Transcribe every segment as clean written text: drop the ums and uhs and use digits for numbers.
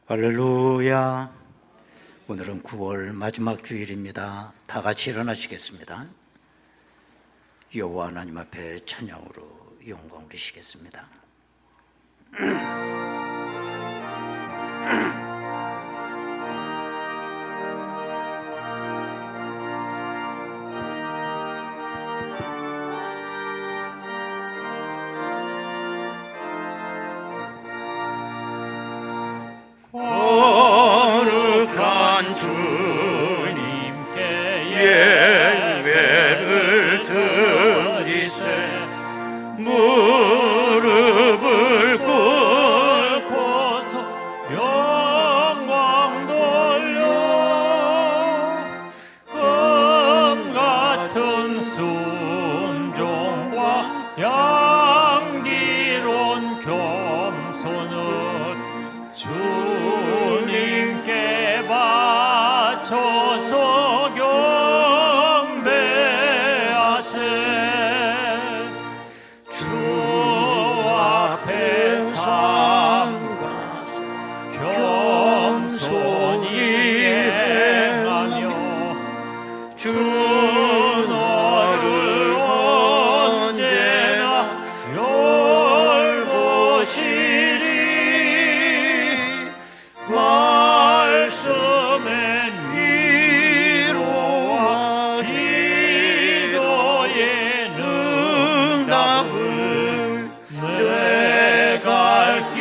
할렐루야. 오늘은 9월 마지막 주일입니다. 다 같이 일어나시겠습니다. 여호와 하나님 앞에 찬양으로 영광 올리시겠습니다. 거룩한 주님께 예배를 드리세 무릎을 꿇고서 영광 돌려 금 같은 순종과 양기로운 겸손을 주님께 바쳐서 경배하세 주 앞에 삼가 겸손히 행하며 주 너를 언제나 열보시리 말씀엔 위로와 기도의 응답을 내 갈 길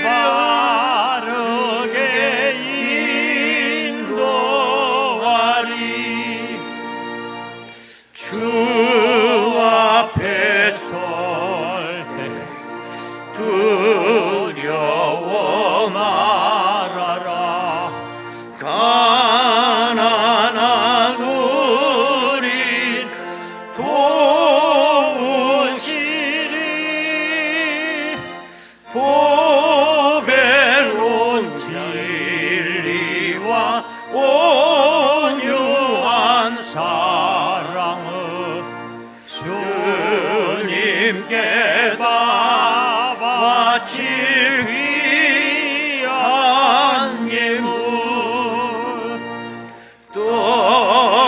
바르게 인도하리 주 앞에 설 때 두려워 말아라 가난한 우린 도우시리 보배로운 진리와 온유한 사랑을 주님께 다 바칠 귀한 예물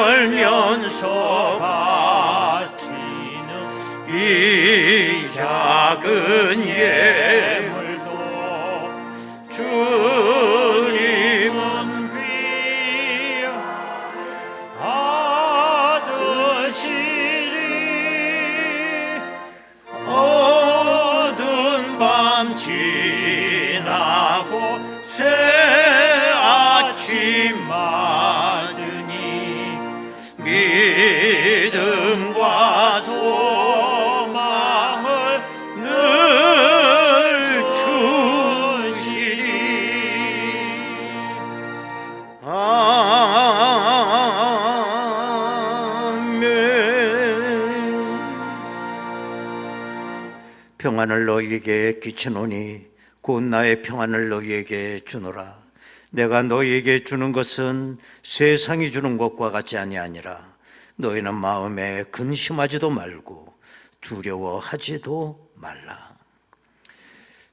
떨면서 바치는 이 작은 예물도 주님은 받으시리 어두운 밤 지나고 새 아침 맞으니 믿음과 소망을 늘 주시리 아멘. 평안을 너희에게 끼치노니 곧 나의 평안을 너희에게 주노라. 내가 너희에게 주는 것은 세상이 주는 것과 같지 아니하니라. 너희는 마음에 근심하지도 말고 두려워하지도 말라.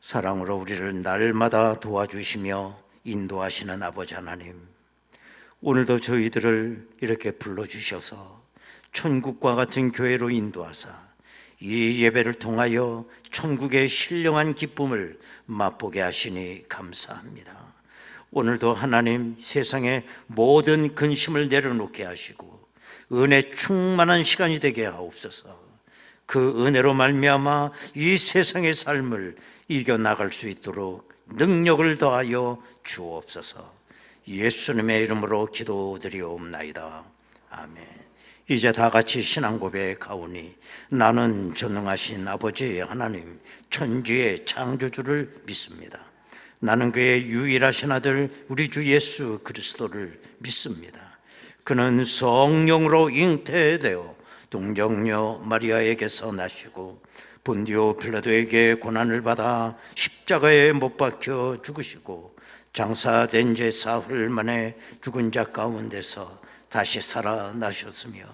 사랑으로 우리를 날마다 도와주시며 인도하시는 아버지 하나님, 오늘도 저희들을 이렇게 불러주셔서 천국과 같은 교회로 인도하사 이 예배를 통하여 천국의 신령한 기쁨을 맛보게 하시니 감사합니다. 오늘도 하나님 세상의 모든 근심을 내려놓게 하시고 은혜 충만한 시간이 되게 하옵소서. 그 은혜로 말미암아 이 세상의 삶을 이겨나갈 수 있도록 능력을 더하여 주옵소서. 예수님의 이름으로 기도드리옵나이다. 아멘. 이제 다 같이 신앙 고백하오니 나는 전능하신 아버지 하나님 천지의 창조주를 믿습니다. 나는 그의 유일하신 아들 우리 주 예수 그리스도를 믿습니다. 그는 성령으로 잉태되어 동정녀 마리아에게서 나시고 본디오 빌라도에게 고난을 받아 십자가에 못 박혀 죽으시고 장사된 지 사흘 만에 죽은 자 가운데서 다시 살아나셨으며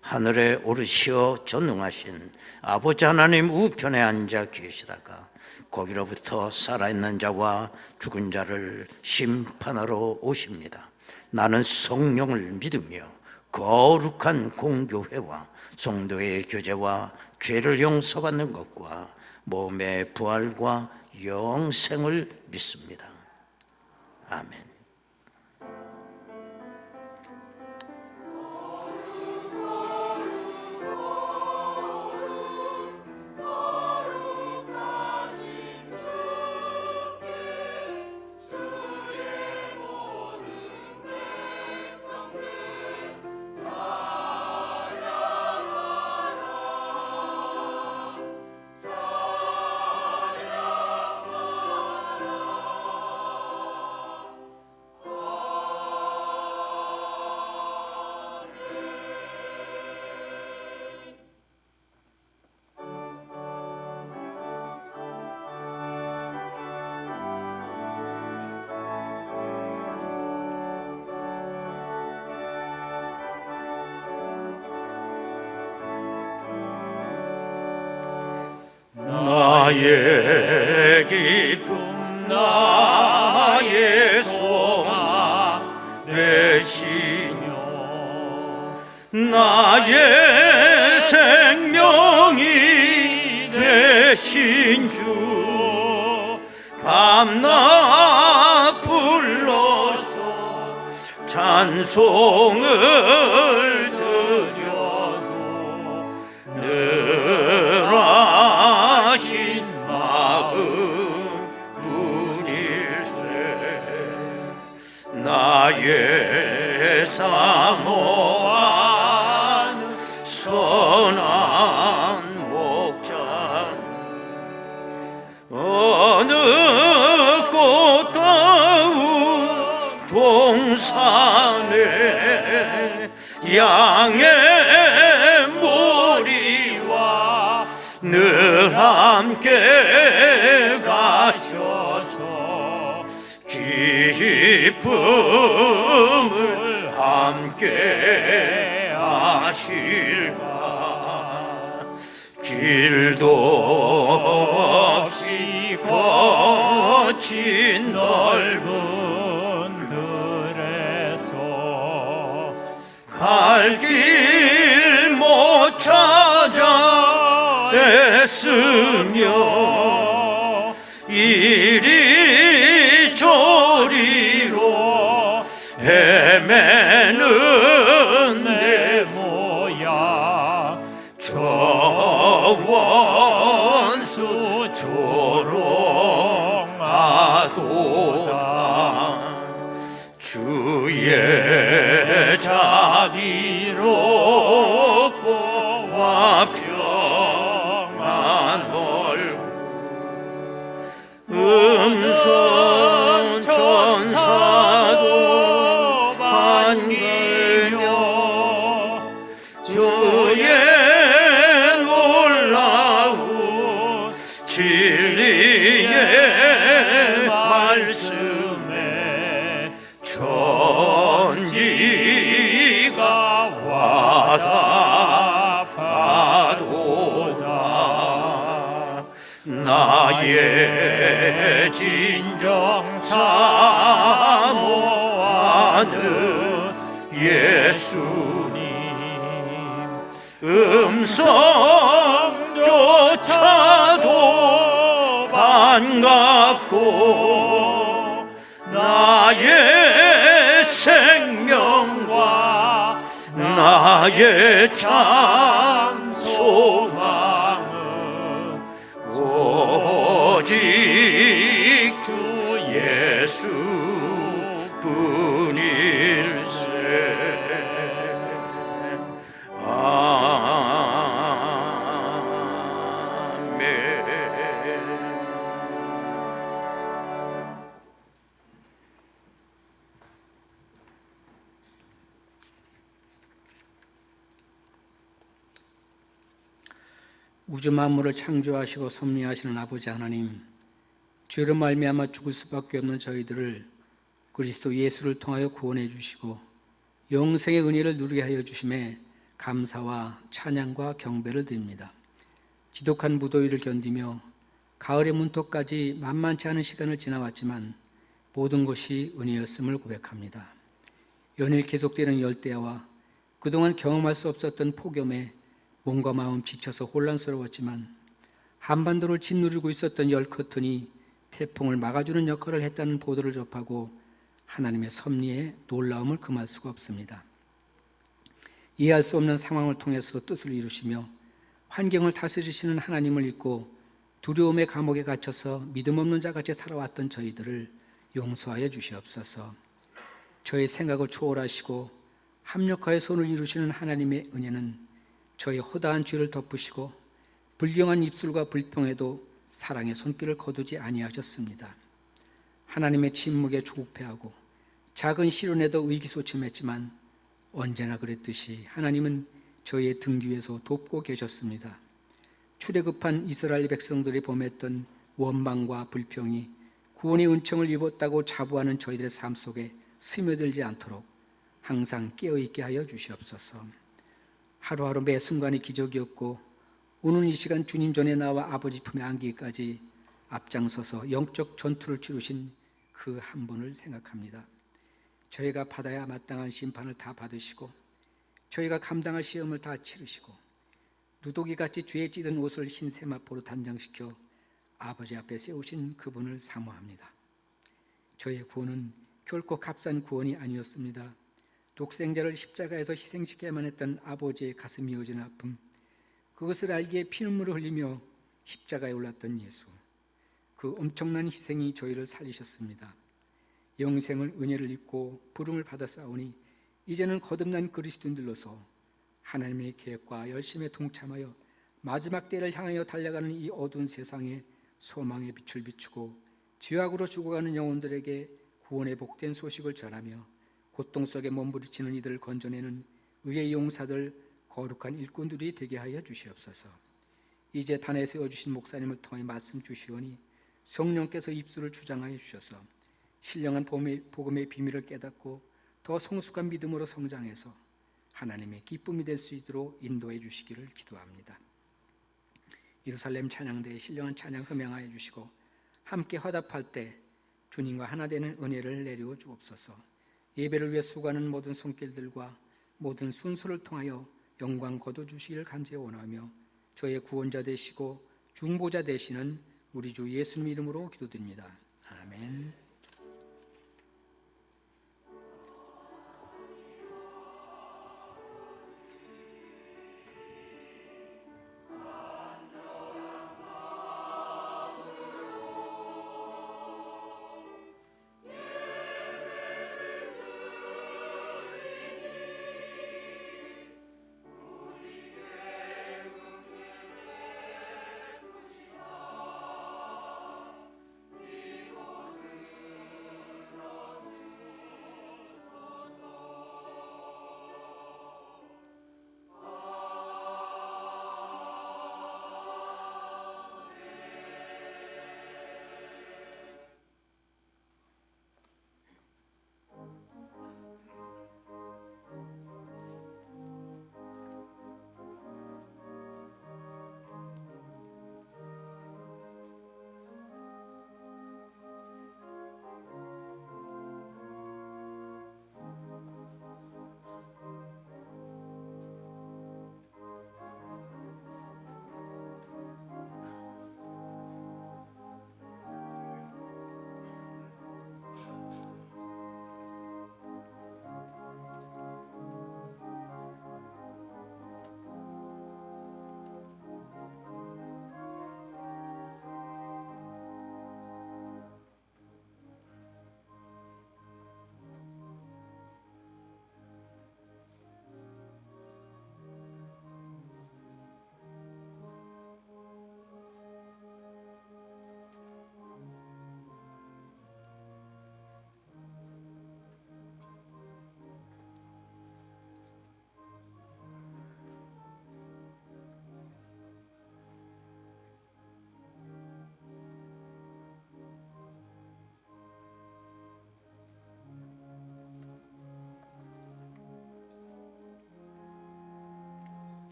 하늘에 오르시어 전능하신 아버지 하나님 우편에 앉아 계시다가 거기로부터 살아있는 자와 죽은 자를 심판하러 오십니다. 나는 성령을 믿으며 거룩한 공교회와 성도의 교제와 죄를 용서받는 것과 몸의 부활과 영생을 믿습니다. 아멘. 나의 기쁨 나의 소망 되시며 나의 생명이 되신 주 밤낮 불러서 찬송을 드려도 늘 하신 마음뿐일세 나의 사모한 선한 목자 어느 꽃다운 동산에 양의 머리와 늘 함께 가셔서 기쁨을 함께 하실까 길도 없이 거친 넓은 들에서 갈 길 못 찾아 애쓰며 이리 저리로 헤매는 내 모양 저 원수 조롱하도다 주의 자비롭고 평안 얼굴 음성 천사도 반기며 주의 놀라운 진리의 말씀에 천지가 와답하도다 나의 진정 사모하는 예수님 음성조차도 반갑고 나의 생명과 나의 참 소망은 오직 주 예수 뿐일세 우주 만물을 창조하시고 섭리하시는 아버지 하나님, 죄로 말미암아 죽을 수밖에 없는 저희들을 그리스도 예수를 통하여 구원해 주시고 영생의 은혜를 누리게 하여 주심에 감사와 찬양과 경배를 드립니다. 지독한 무더위를 견디며 가을의 문턱까지 만만치 않은 시간을 지나왔지만 모든 것이 은혜였음을 고백합니다. 연일 계속되는 열대야와 그동안 경험할 수 없었던 폭염에 몸과 마음 지쳐서 혼란스러웠지만 한반도를 짓누르고 있었던 열 커튼이 태풍을 막아주는 역할을 했다는 보도를 접하고 하나님의 섭리에 놀라움을 금할 수가 없습니다. 이해할 수 없는 상황을 통해서 뜻을 이루시며 환경을 다스리시는 하나님을 잊고 두려움의 감옥에 갇혀서 믿음 없는 자같이 살아왔던 저희들을 용서하여 주시옵소서. 저의 생각을 초월하시고 합력하여 손을 이루시는 하나님의 은혜는 저의 허다한 죄를 덮으시고 불경한 입술과 불평에도 사랑의 손길을 거두지 아니하셨습니다. 하나님의 침묵에 조급해하고 작은 시련에도 의기소침했지만 언제나 그랬듯이 하나님은 저희의 등 뒤에서 돕고 계셨습니다. 출애굽한 이스라엘 백성들이 범했던 원망과 불평이 구원의 은총을 입었다고 자부하는 저희들의 삶 속에 스며들지 않도록 항상 깨어있게 하여 주시옵소서. 하루하루 매 순간이 기적이었고 오늘 이 시간 주님 전에 나와 아버지 품에 안기기까지 앞장서서 영적 전투를 치르신 그 한 분을 생각합니다. 저희가 받아야 마땅한 심판을 다 받으시고 저희가 감당할 시험을 다 치르시고 누더기같이 죄에 찌든 옷을 흰 세마포로 단장시켜 아버지 앞에 세우신 그분을 사모합니다. 저희의 구원은 결코 값싼 구원이 아니었습니다. 독생자를 십자가에서 희생시켜야만 했던 아버지의 가슴 이어진 아픔, 그것을 알기에 피눈물을 흘리며 십자가에 올랐던 예수, 그 엄청난 희생이 저희를 살리셨습니다. 영생을 은혜를 입고 부름을 받았사오니 이제는 거듭난 그리스도인들로서 하나님의 계획과 열심에 동참하여 마지막 때를 향하여 달려가는 이 어두운 세상에 소망의 빛을 비추고 죄악으로 죽어가는 영혼들에게 구원의 복된 소식을 전하며 고통 속에 몸부리치는 이들을 건져내는 의의 용사들, 거룩한 일꾼들이 되게 하여 주시옵소서. 이제 단에 세워주신 목사님을 통해 말씀 주시오니 성령께서 입술을 주장하여 주셔서 신령한 복음의 비밀을 깨닫고 더 성숙한 믿음으로 성장해서 하나님의 기쁨이 될 수 있도록 인도해 주시기를 기도합니다. 예루살렘 찬양대에 신령한 찬양 흠양하여 주시고 함께 화답할 때 주님과 하나 되는 은혜를 내려 주옵소서. 예배를 위해 수고하는 모든 손길들과 모든 순서를 통하여 영광 거둬주시기를 간절히 원하며 저의 구원자 되시고 중보자 되시는 우리 주 예수님 이름으로 기도드립니다. 아멘.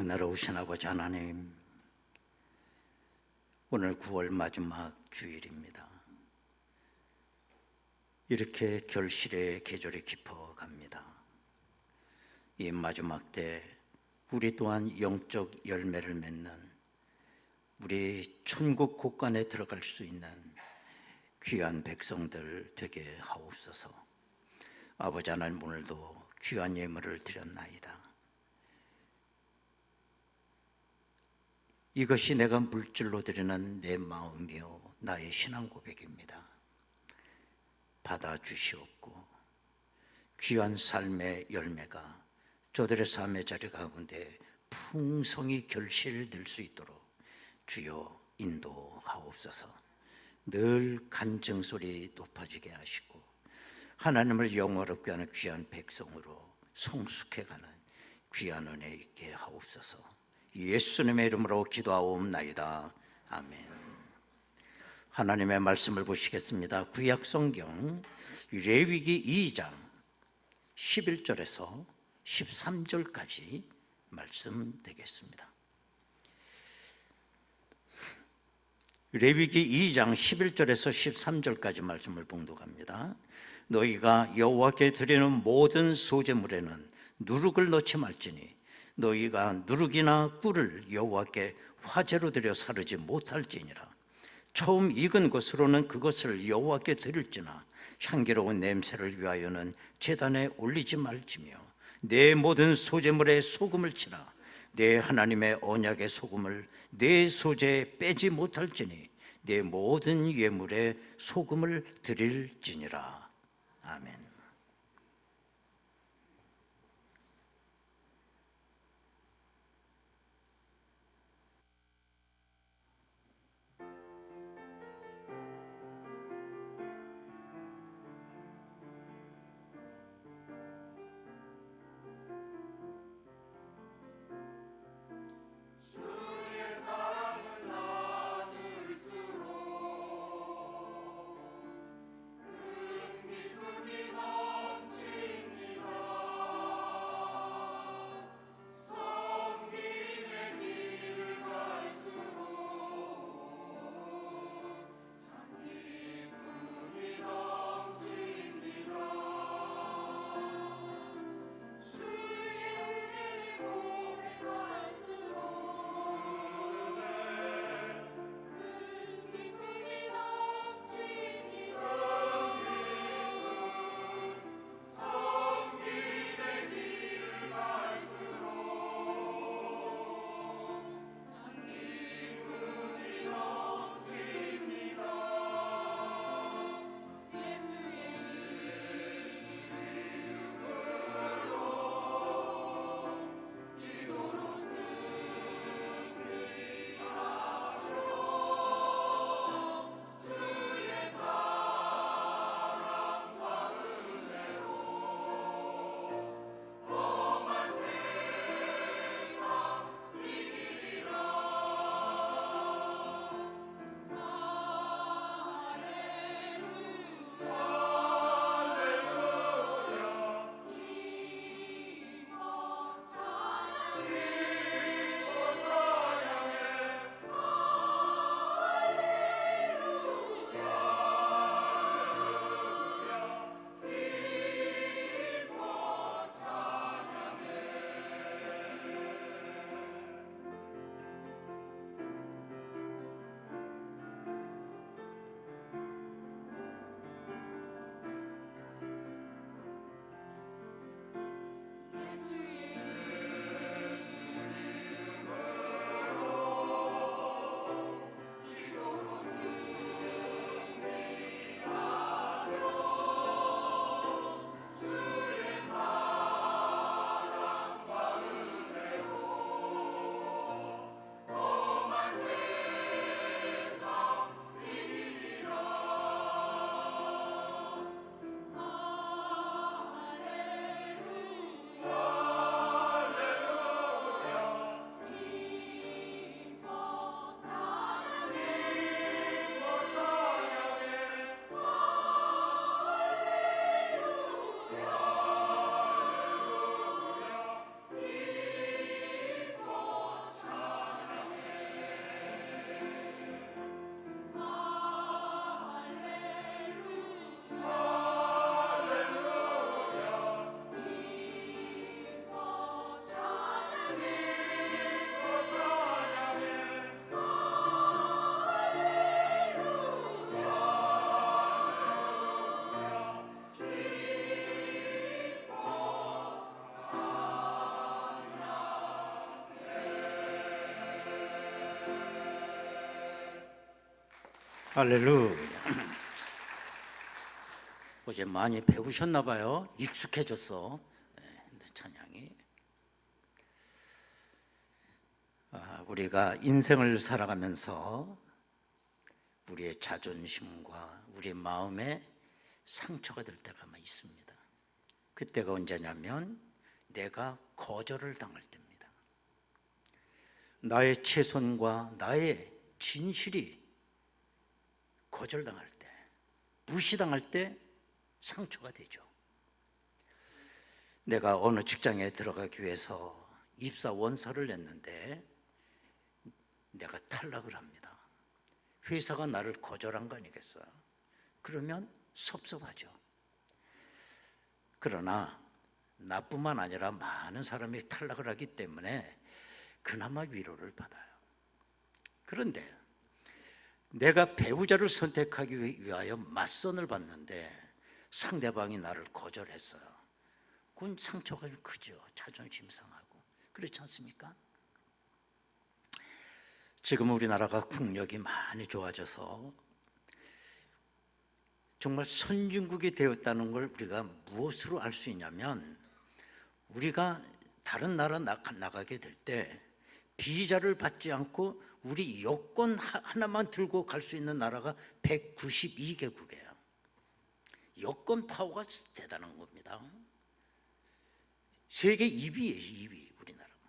은혜로우신 아버지 하나님, 오늘 9월 마지막 주일입니다. 이렇게 결실의 계절이 깊어갑니다. 이 마지막 때 우리 또한 영적 열매를 맺는, 우리 천국 곳간에 들어갈 수 있는 귀한 백성들 되게 하옵소서. 아버지 하나님, 오늘도 귀한 예물을 드렸나이다. 이것이 내가 물질로 드리는 내 마음이요 나의 신앙 고백입니다. 받아주시옵고 귀한 삶의 열매가 저들의 삶의 자리 가운데 풍성히 결실될 수 있도록 주여 인도하옵소서. 늘 간증소리 높아지게 하시고 하나님을 영화롭게 하는 귀한 백성으로 성숙해가는 귀한 은혜 있게 하옵소서. 예수님의 이름으로 기도하옵나이다. 아멘. 하나님의 말씀을 보시겠습니다. 구약성경 레위기 2장 11절에서 13절까지 말씀 되겠습니다. 레위기 2장 11절에서 13절까지 말씀을 봉독합니다. 너희가 여호와께 드리는 모든 소제물에는 누룩을 넣지 말지니 너희가 누룩이나 꿀을 여호와께 화제로 드려 사르지 못할지니라. 처음 익은 것으로는 그것을 여호와께 드릴지나 향기로운 냄새를 위하여는 제단에 올리지 말지며 내 모든 소제물에 소금을 치라. 내 하나님의 언약의 소금을 내 소제에 빼지 못할지니 내 모든 예물에 소금을 드릴지니라. 아멘. 기쁨이 할렐루야. 어제 많이 배우셨나 봐요. 익숙해졌어. 찬양이. 우리가 인생을 살아가면서 우리의 자존심과 우리 마음에 상처가 될 때가 있습니다. 그때가 언제냐면 내가 거절을 당할 때입니다. 나의 최선과 나의 진실이 거절당할 때, 무시당할 때 상처가 되죠. 내가 어느 직장에 들어가기 위해서 입사 원서를 냈는데 내가 탈락을 합니다. 회사가 나를 거절한 거 아니겠어요? 그러면 섭섭하죠. 그러나 나뿐만 아니라 많은 사람이 탈락을 하기 때문에 그나마 위로를 받아요. 그런데 내가 배우자를 선택하기 위하여 맞선을 봤는데 상대방이 나를 거절했어요. 그건 상처가 좀 크죠. 자존심 상하고. 그렇지 않습니까? 지금 우리나라가 국력이 많이 좋아져서 정말 선진국이 되었다는 걸 우리가 무엇으로 알 수 있냐면, 우리가 다른 나라 나가게 될 때 비자를 받지 않고 우리 여권 하나만 들고 갈 수 있는 나라가 192개국이에요. 여권 파워가 대단한 겁니다. 세계 2위예요, 2위 우리나라가.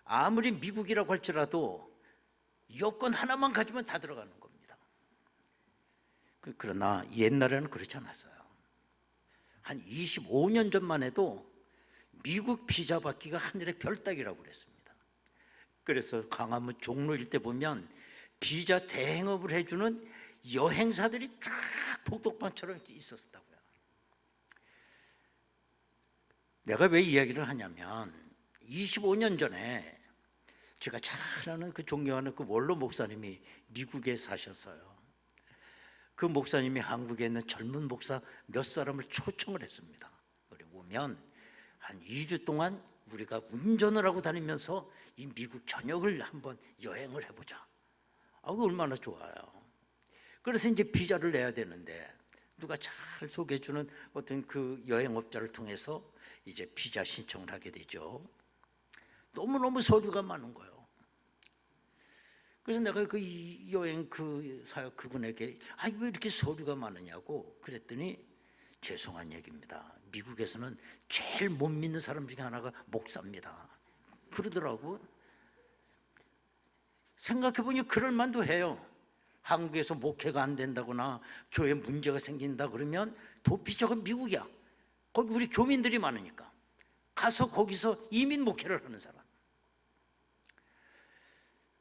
아무리 미국이라고 할지라도 여권 하나만 가지면 다 들어가는 겁니다. 그러나 옛날에는 그렇지 않았어요. 한 25년 전만 해도 미국 비자 받기가 하늘의 별 따기라고 그랬습니다. 그래서 광화문 종로일 때 보면 비자 대행업을 해주는 여행사들이 쫙 복덕방처럼 있었다고요. 내가 왜 이야기를 하냐면 25년 전에 제가 잘 아는 그 존경하는 그 원로 목사님이 미국에 사셨어요. 그 목사님이 한국에 있는 젊은 목사 몇 사람을 초청을 했습니다. 그리고 오면 한 2주 동안 우리가 운전을 하고 다니면서 이 미국 전역을 한번 여행을 해보자. 그거 얼마나 좋아요. 그래서 이제 비자를 내야 되는데 누가 잘 소개해주는 어떤 그 여행업자를 통해서 이제 비자 신청을 하게 되죠. 너무너무 서류가 많은 거예요. 그래서 내가 그 여행 그 사역 그분에게 왜 이렇게 서류가 많으냐고 그랬더니, 죄송한 얘기입니다. 미국에서는 제일 못 믿는 사람 중에 하나가 목사입니다. 그러더라고. 생각해보니 그럴 만도 해요. 한국에서 목회가 안 된다거나 교회 문제가 생긴다 그러면 도피처가 미국이야. 거기 우리 교민들이 많으니까 가서 거기서 이민 목회를 하는 사람.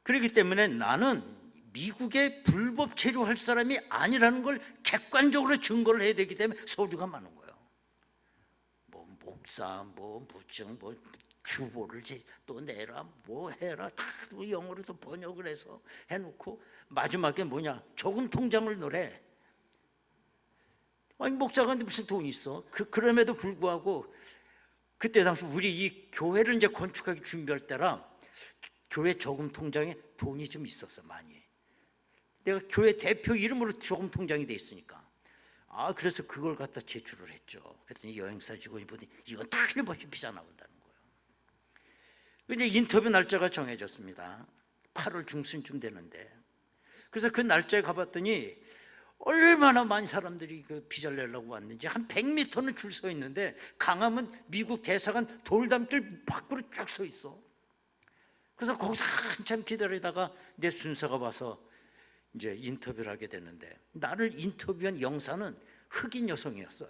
그렇기 때문에 나는 미국에 불법 체류할 사람이 아니라는 걸 객관적으로 증거를 해야 되기 때문에 서류가 많은 거예요. 뭐 목사, 뭐 무증, 뭐 주보를 또 내라, 뭐 해라, 다 영어로 또 번역을 해서 해놓고 마지막에 뭐냐, 저금 통장을 넣으래. 아니 목사가 무슨 돈이 있어? 그럼에도 불구하고 그때 당시 우리 이 교회를 이제 건축하기 준비할 때라 교회 저금 통장에 돈이 좀 있었어, 많이. 내가 교회 대표 이름으로 저금 통장이 돼 있으니까. 그래서 그걸 갖다 제출을 했죠. 그랬더니 여행사 직원이 보더니 이건 다 틀림없이 비자 나온다는 거예요. 이제 인터뷰 날짜가 정해졌습니다. 8월 중순쯤 되는데. 그래서 그 날짜에 가봤더니 얼마나 많은 사람들이 그 비자를 내려고 왔는지 한 100m는 줄 서 있는데 강화문 미국 대사관 돌담길 밖으로 쫙 서 있어. 그래서 거기서 한참 기다리다가 내 순서가 와서 이제 인터뷰를 하게 되는데, 나를 인터뷰한 영사는 흑인 여성이었어요.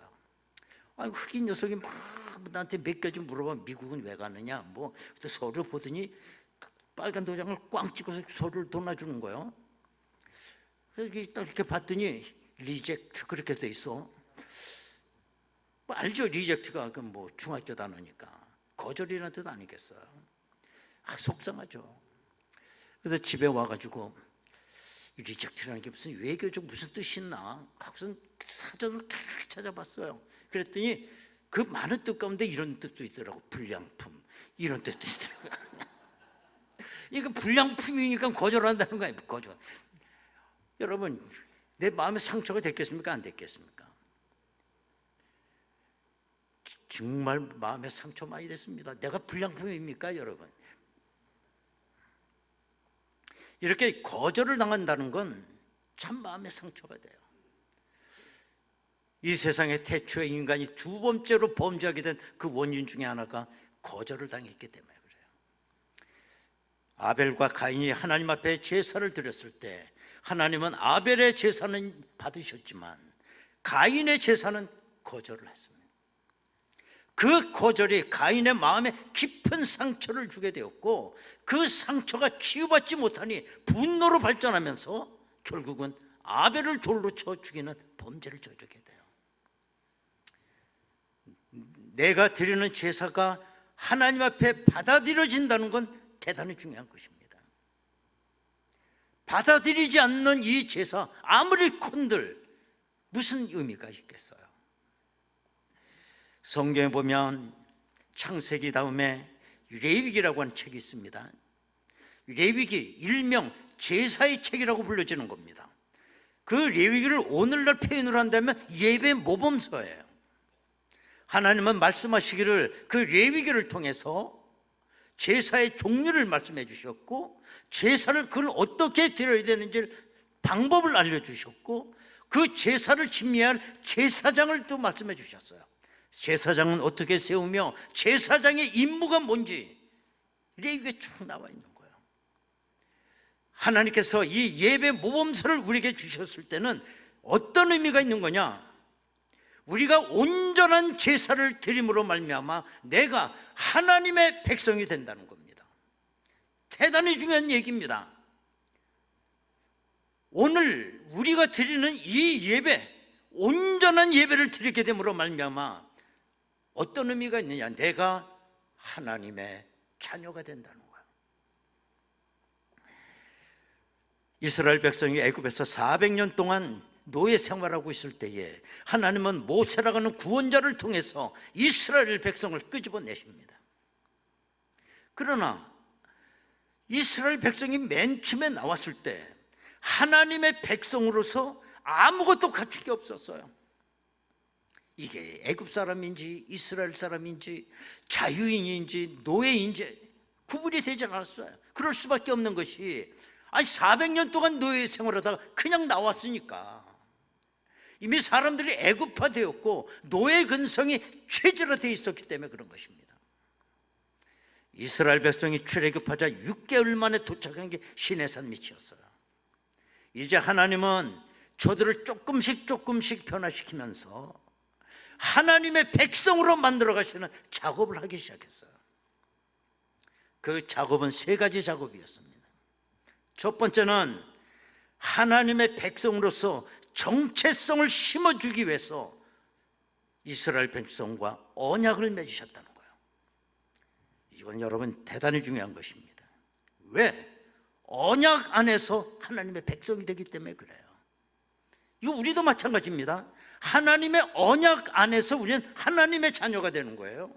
흑인 여성이 막 나한테 몇 개 좀 물어봐. 미국은 왜 가느냐, 뭐. 그때 서류 보더니 빨간 도장을 꽝 찍어서 서류를 don아주는 거예요. 그래서 딱 이렇게 봤더니 리젝트 그렇게 돼 있어. 뭐 알죠? 리젝트가 그 뭐 중학교 단어니까 거절이라는 뜻 아니겠어요? 속상하죠. 그래서 집에 와가지고 리젝트라는 게 무슨 외교적 무슨 뜻이 있나 하고서 사전을 쫙 찾아봤어요. 그랬더니 그 많은 뜻 가운데 이런 뜻도 있더라고. 불량품 이런 뜻도 있더라고. 이거 불량품이니까 거절한다는 거예요. 거절. 여러분, 내 마음에 상처가 됐겠습니까? 안 됐겠습니까? 정말 마음에 상처 많이 됐습니다. 내가 불량품입니까, 여러분? 이렇게 거절을 당한다는 건 참 마음에 상처가 돼요. 이 세상에 태초에 인간이 두 번째로 범죄하게 된 그 원인 중에 하나가 거절을 당했기 때문에 그래요. 아벨과 가인이 하나님 앞에 제사를 드렸을 때 하나님은 아벨의 제사는 받으셨지만 가인의 제사는 거절을 했습니다. 그 거절이 가인의 마음에 깊은 상처를 주게 되었고, 그 상처가 치유받지 못하니 분노로 발전하면서 결국은 아벨을 돌로 쳐 죽이는 범죄를 저지르게 돼요. 내가 드리는 제사가 하나님 앞에 받아들여진다는 건 대단히 중요한 것입니다. 받아들이지 않는 이 제사, 아무리 콘들 무슨 의미가 있겠어요? 성경에 보면 창세기 다음에 레위기라고 하는 책이 있습니다. 레위기 일명 제사의 책이라고 불려지는 겁니다. 그 레위기를 오늘날 표현으로 한다면 예배 모범서예요. 하나님은 말씀하시기를 그 레위기를 통해서 제사의 종류를 말씀해 주셨고, 제사를 그걸 어떻게 드려야 되는지 방법을 알려주셨고, 그 제사를 진미할 제사장을 또 말씀해 주셨어요. 제사장은 어떻게 세우며 제사장의 임무가 뭔지 레위기에 쭉 나와 있는 거예요. 하나님께서 이 예배 모범서를 우리에게 주셨을 때는 어떤 의미가 있는 거냐? 우리가 온전한 제사를 드림으로 말미암아 내가 하나님의 백성이 된다는 겁니다. 대단히 중요한 얘기입니다. 오늘 우리가 드리는 이 예배, 온전한 예배를 드리게 됨으로 말미암아 어떤 의미가 있느냐? 내가 하나님의 자녀가 된다는 거예요. 이스라엘 백성이 애굽에서 400년 동안 노예 생활하고 있을 때에 하나님은 모세라고 하는 구원자를 통해서 이스라엘 백성을 끄집어내십니다. 그러나 이스라엘 백성이 맨 처음에 나왔을 때 하나님의 백성으로서 아무것도 갖춘 게 없었어요. 이게 애굽 사람인지 이스라엘 사람인지 자유인인지 노예인지 구분이 되지 않았어요. 그럴 수밖에 없는 것이, 아니 400년 동안 노예 생활하다가 그냥 나왔으니까 이미 사람들이 애굽화되었고 노예 근성이 체질화되어 있었기 때문에 그런 것입니다. 이스라엘 백성이 출애굽하자 6개월 만에 도착한 게 시내산 밑이었어요. 이제 하나님은 저들을 조금씩 변화시키면서 하나님의 백성으로 만들어 가시는 작업을 하기 시작했어요. 그 작업은 3가지 작업이었습니다. 첫 번째는 하나님의 백성으로서 정체성을 심어주기 위해서 이스라엘 백성과 언약을 맺으셨다는 거예요. 이건 여러분 대단히 중요한 것입니다. 왜? 언약 안에서 하나님의 백성이 되기 때문에 그래요. 이거 우리도 마찬가지입니다. 하나님의 언약 안에서 우리는 하나님의 자녀가 되는 거예요.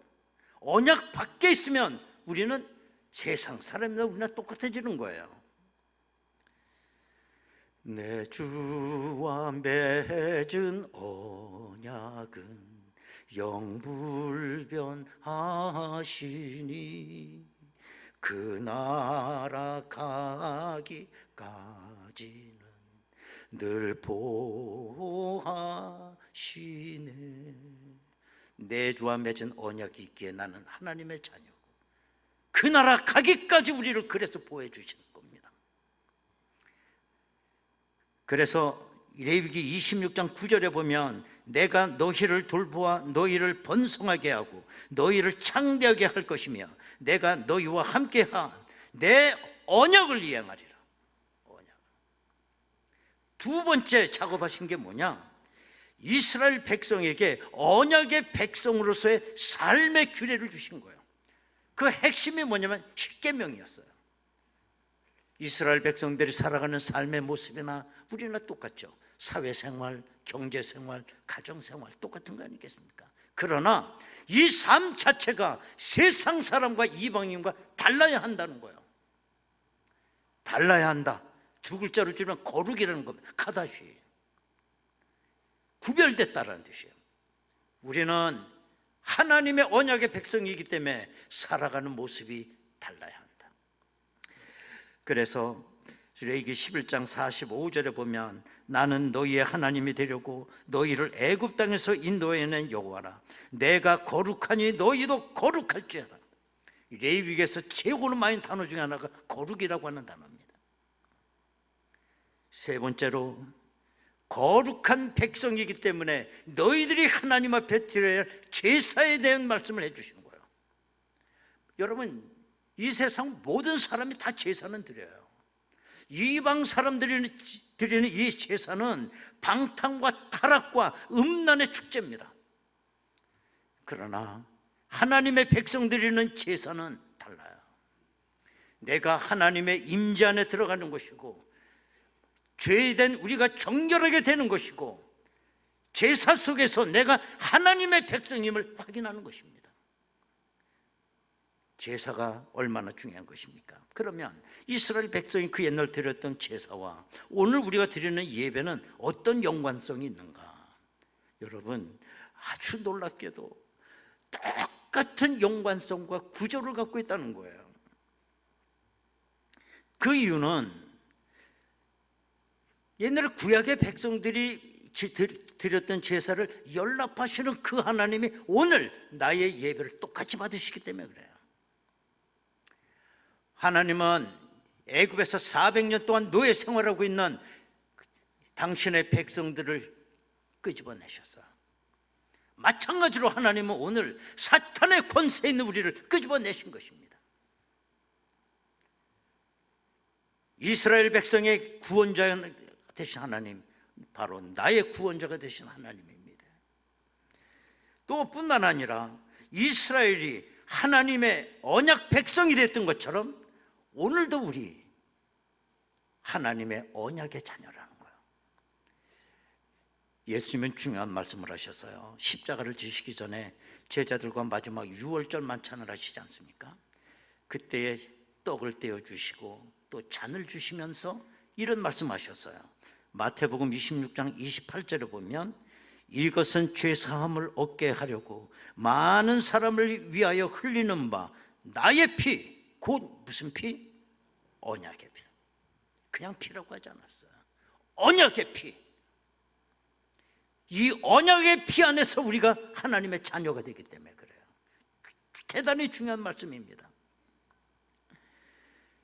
언약 밖에 있으면 우리는 세상 사람이나 우리나 똑같아지는 거예요. 내 주와 맺은 언약은 영불변하시니 그 나라 가기까지는 늘 보호하시네. 내 주와 맺은 언약이 있기에 나는 하나님의 자녀고 그 나라 가기까지 우리를 그래서 보호해 주시는 겁니다. 그래서 레위기 26장 9절에 보면 내가 너희를 돌보아 너희를 번성하게 하고 너희를 창대하게 할 것이며 내가 너희와 함께한 내 언약을 이행하리라. 언약. 두 번째 작업하신 게 뭐냐? 이스라엘 백성에게 언약의 백성으로서의 삶의 규례를 주신 거예요. 그 핵심이 뭐냐면 십계명이었어요. 이스라엘 백성들이 살아가는 삶의 모습이나 우리나 똑같죠. 사회생활, 경제생활, 가정생활 똑같은 거 아니겠습니까? 그러나 이 삶 자체가 세상 사람과 이방인과 달라야 한다는 거예요. 달라야 한다. 두 글자로 줄이면 거룩이라는 겁니다. 카다시. 구별됐다라는 뜻이에요. 우리는 하나님의 언약의 백성이기 때문에 살아가는 모습이 달라야 한다. 그래서 레위기 11장 45절에 보면 나는 너희의 하나님이 되려고 너희를 애굽 땅에서 인도해낸 여호와라. 내가 거룩하니 너희도 거룩할지어다. 레위기에서 최고로 많은 단어 중에 하나가 거룩이라고 하는 단어입니다. 세 번째로 거룩한 백성이기 때문에 너희들이 하나님 앞에 드려야 할 제사에 대한 말씀을 해주신 거예요. 여러분, 이 세상 모든 사람이 다 제사는 드려요. 이방 사람들이 드리는 이 제사는 방탕과 타락과 음란의 축제입니다. 그러나 하나님의 백성 드리는 제사는 달라요. 내가 하나님의 임재 안에 들어가는 것이고 죄된 우리가 정결하게 되는 것이고 제사 속에서 내가 하나님의 백성임을 확인하는 것입니다. 제사가 얼마나 중요한 것입니까? 그러면 이스라엘 백성이 그 옛날 드렸던 제사와 오늘 우리가 드리는 예배는 어떤 연관성이 있는가? 여러분, 아주 놀랍게도 똑같은 연관성과 구조를 갖고 있다는 거예요. 그 이유는 옛날에 구약의 백성들이 드렸던 제사를 연락하시는 그 하나님이 오늘 나의 예배를 똑같이 받으시기 때문에 그래요. 하나님은 애굽에서 400년 동안 노예 생활하고 있는 당신의 백성들을 끄집어내셨어요. 마찬가지로 하나님은 오늘 사탄의 권세에 있는 우리를 끄집어내신 것입니다. 이스라엘 백성의 구원자 되신 하나님, 바로 나의 구원자가 되신 하나님입니다. 또 뿐만 아니라 이스라엘이 하나님의 언약 백성이 됐던 것처럼 오늘도 우리 하나님의 언약의 자녀라는 거예요. 예수님은 중요한 말씀을 하셨어요. 십자가를 지시기 전에 제자들과 마지막 유월절 만찬을 하시지 않습니까? 그때에 떡을 떼어주시고 또 잔을 주시면서 이런 말씀하셨어요. 마태복음 26장 28절에 보면 이것은 죄사함을 얻게 하려고 많은 사람을 위하여 흘리는 바 나의 피, 곧 무슨 피? 언약의 피. 그냥 피라고 하지 않았어요. 언약의 피. 이 언약의 피 안에서 우리가 하나님의 자녀가 되기 때문에 그래요. 대단히 중요한 말씀입니다.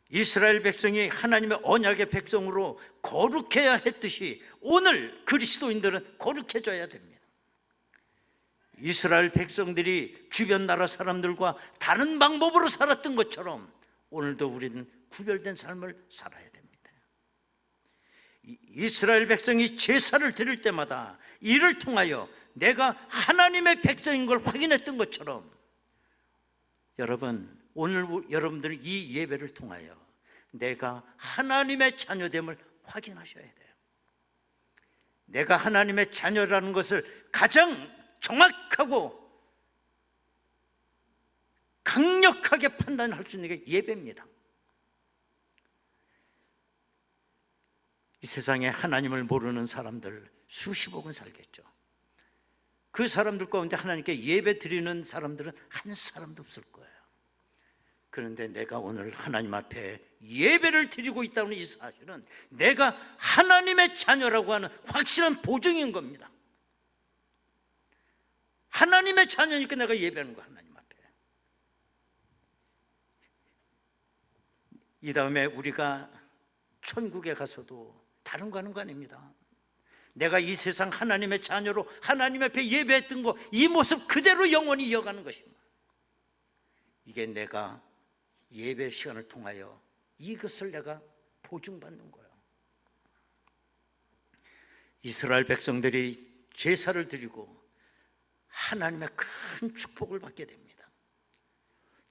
이스라엘 백성이 하나님의 언약의 백성으로 거룩해야 했듯이 오늘 그리스도인들은 거룩해져야 됩니다. 이스라엘 백성들이 주변 나라 사람들과 다른 방법으로 살았던 것처럼 오늘도 우리는 구별된 삶을 살아야 됩니다. 이스라엘 백성이 제사를 드릴 때마다 이를 통하여 내가 하나님의 백성인 걸 확인했던 것처럼 여러분, 오늘 여러분들은 이 예배를 통하여 내가 하나님의 자녀됨을 확인하셔야 돼요. 내가 하나님의 자녀라는 것을 가장 정확하고 강력하게 판단할 수 있는 게 예배입니다. 이 세상에 하나님을 모르는 사람들 수십억은 살겠죠. 그 사람들 가운데 하나님께 예배 드리는 사람들은 한 사람도 없을 거예요. 그런데 내가 오늘 하나님 앞에 예배를 드리고 있다는 이 사실은 내가 하나님의 자녀라고 하는 확실한 보증인 겁니다. 하나님의 자녀니까 내가 예배하는 거야, 하나님 앞에. 이 다음에 우리가 천국에 가서도 다른 거 하는 거 아닙니다. 내가 이 세상 하나님의 자녀로 하나님 앞에 예배했던 거, 이 모습 그대로 영원히 이어가는 것입니다. 이게 내가 예배 시간을 통하여 이것을 내가 보증받는 거예요. 이스라엘 백성들이 제사를 드리고 하나님의 큰 축복을 받게 됩니다.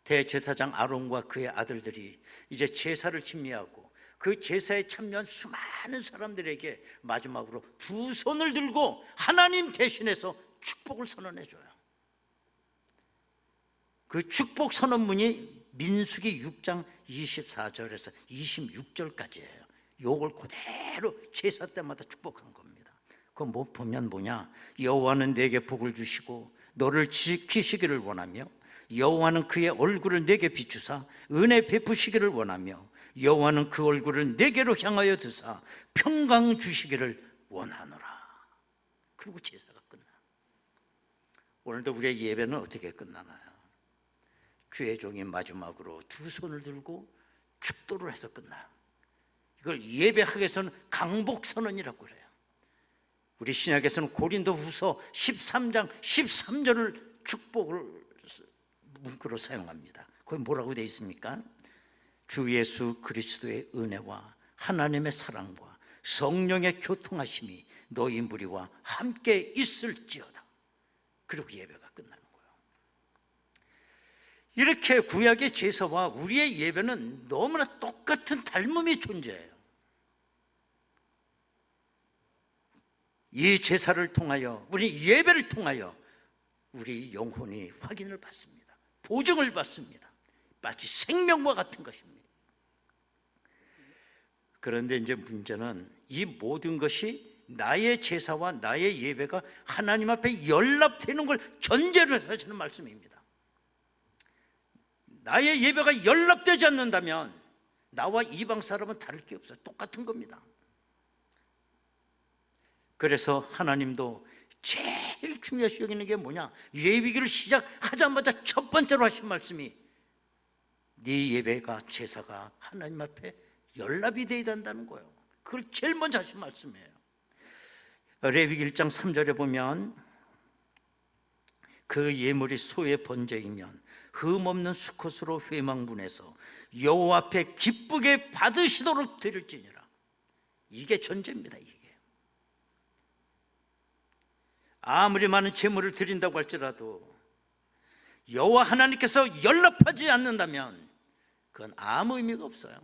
대제사장 아론과 그의 아들들이 이제 제사를 침례하고 그 제사에 참여한 수많은 사람들에게 마지막으로 두 손을 들고 하나님 대신해서 축복을 선언해줘요. 그 축복 선언문이 민수기 6장 24절에서 26절까지예요. 요걸 그대로 제사 때마다 축복한 겁니다. 그거 뭐 보면 뭐냐, 여호와는 내게 복을 주시고 너를 지키시기를 원하며 여호와는 그의 얼굴을 내게 비추사 은혜 베푸시기를 원하며 여호와는 그 얼굴을 내게로 향하여 드사 평강 주시기를 원하노라. 그리고 제사가 끝나. 오늘도 우리의 예배는 어떻게 끝나나요? 주의 종이 마지막으로 두 손을 들고 축도를 해서 끝나요. 이걸 예배학에서는 강복선언이라고 그래요. 우리 신약에서는 고린도후서 13장 13절을 축복을 문구로 사용합니다. 거기 뭐라고 되어 있습니까? 주 예수 그리스도의 은혜와 하나님의 사랑과 성령의 교통하심이 너희 무리와 함께 있을지어다. 그리고 예배가 끝나는 거예요. 이렇게 구약의 제사와 우리의 예배는 너무나 똑같은 닮음이 존재해요. 이 제사를 통하여, 우리 예배를 통하여 우리 영혼이 확인을 받습니다. 보증을 받습니다. 마치 생명과 같은 것입니다. 그런데 이제 문제는 이 모든 것이 나의 제사와 나의 예배가 하나님 앞에 연락되는 걸 전제로 해서 하시는 말씀입니다. 나의 예배가 연락되지 않는다면 나와 이방 사람은 다를 게 없어요. 똑같은 겁니다. 그래서 하나님도 제일 중요시 여기는 게 뭐냐, 레위기를 시작하자마자 첫 번째로 하신 말씀이 네 예배가, 제사가 하나님 앞에 연락이 되어야 된다는 거예요. 그걸 제일 먼저 하신 말씀이에요. 레위기 1장 3절에 보면 그 예물이 소의 번제이면 흠없는 수컷으로 회막문에서 여호와 앞에 기쁘게 받으시도록 드릴지니라. 이게 전제입니다. 이게 아무리 많은 제물을 드린다고 할지라도 여호와 하나님께서 연락하지 않는다면 그건 아무 의미가 없어요.